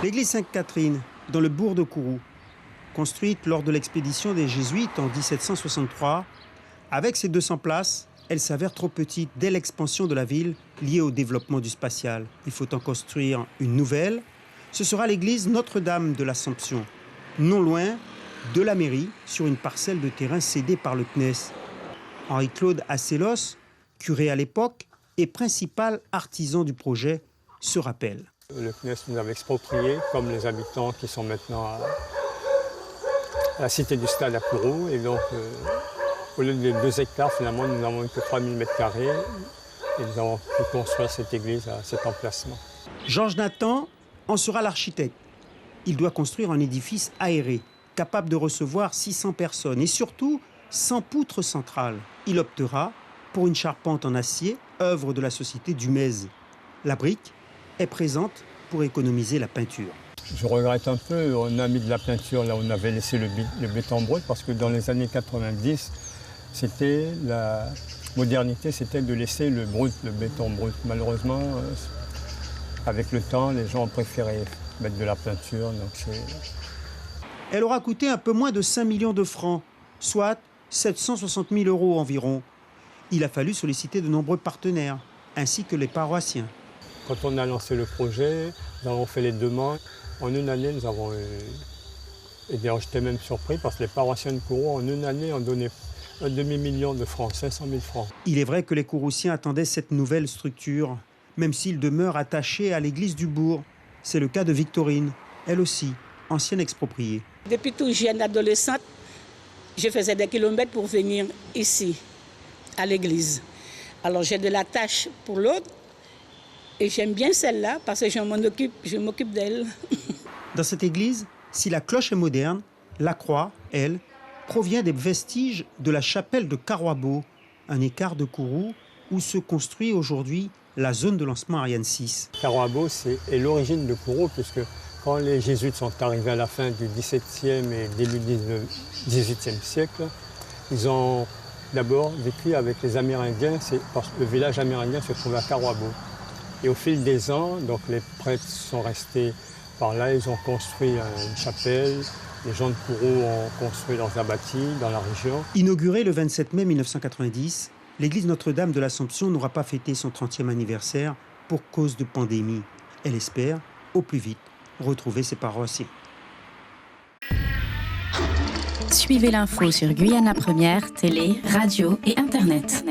L'église Sainte-Catherine, dans le bourg de Kourou, construite lors de l'expédition des Jésuites en 1763, avec ses 200 places, elle s'avère trop petite dès l'expansion de la ville liée au développement du spatial. Il faut en construire une nouvelle. Ce sera l'église Notre-Dame de l'Assomption, non loin de la mairie, sur une parcelle de terrain cédée par le CNES. Henri-Claude Asselos, curé à l'époque et principal artisan du projet, se rappelle. Le CNES nous avait exproprié, comme les habitants qui sont maintenant à la cité du stade à Kourou. Et donc, au lieu de 2 hectares, finalement, nous n'avons eu que 3000 m² et nous avons pu construire cette église à cet emplacement. Georges Nathan en sera l'architecte. Il doit construire un édifice aéré, capable de recevoir 600 personnes et surtout sans poutre centrale. Il optera pour une charpente en acier, œuvre de la société Dumez. La brique est présente pour économiser la peinture. Je regrette un peu, on a mis de la peinture là où on avait laissé le béton brut, parce que dans les années 90, c'était la modernité, c'était de laisser le béton brut. Malheureusement, avec le temps, les gens ont préféré mettre de la peinture. Donc Elle aura coûté un peu moins de 5 millions de francs, soit 760 000 € environ. Il a fallu solliciter de nombreux partenaires, ainsi que les paroissiens. Quand on a lancé le projet, nous avons fait les demandes. En une année, nous avons et d'ailleurs j'étais même surpris parce que les paroissiens de Kourou, en une année, ont donné un demi-million de francs, 500 000 francs. Il est vrai que les Kouroussiens attendaient cette nouvelle structure, même s'ils demeurent attachés à l'église du bourg. C'est le cas de Victorine, elle aussi, ancienne expropriée. Depuis tout jeune adolescente, je faisais des kilomètres pour venir ici, à l'église. Alors j'ai de la tâche pour l'autre et j'aime bien celle-là parce que je m'occupe d'elle. Dans cette église, si la cloche est moderne, la croix, elle, provient des vestiges de la chapelle de Karouabo, un écart de Kourou où se construit aujourd'hui la zone de lancement Ariane 6. Karouabo est l'origine de Kourou, puisque quand les jésuites sont arrivés à la fin du XVIIe et début du XVIIIe siècle, ils ont d'abord vécu avec les Amérindiens, parce que le village amérindien se trouve à Karouabo. Et au fil des ans, donc les prêtres sont restés par là, ils ont construit une chapelle. Les gens de Kourou ont construit leurs abbaties dans la région. Inaugurée le 27 mai 1990, l'église Notre-Dame de l'Assomption n'aura pas fêté son 30e anniversaire pour cause de pandémie. Elle espère, au plus vite, retrouver ses paroissiens. Suivez l'info sur Guyana Première, télé, radio et Internet.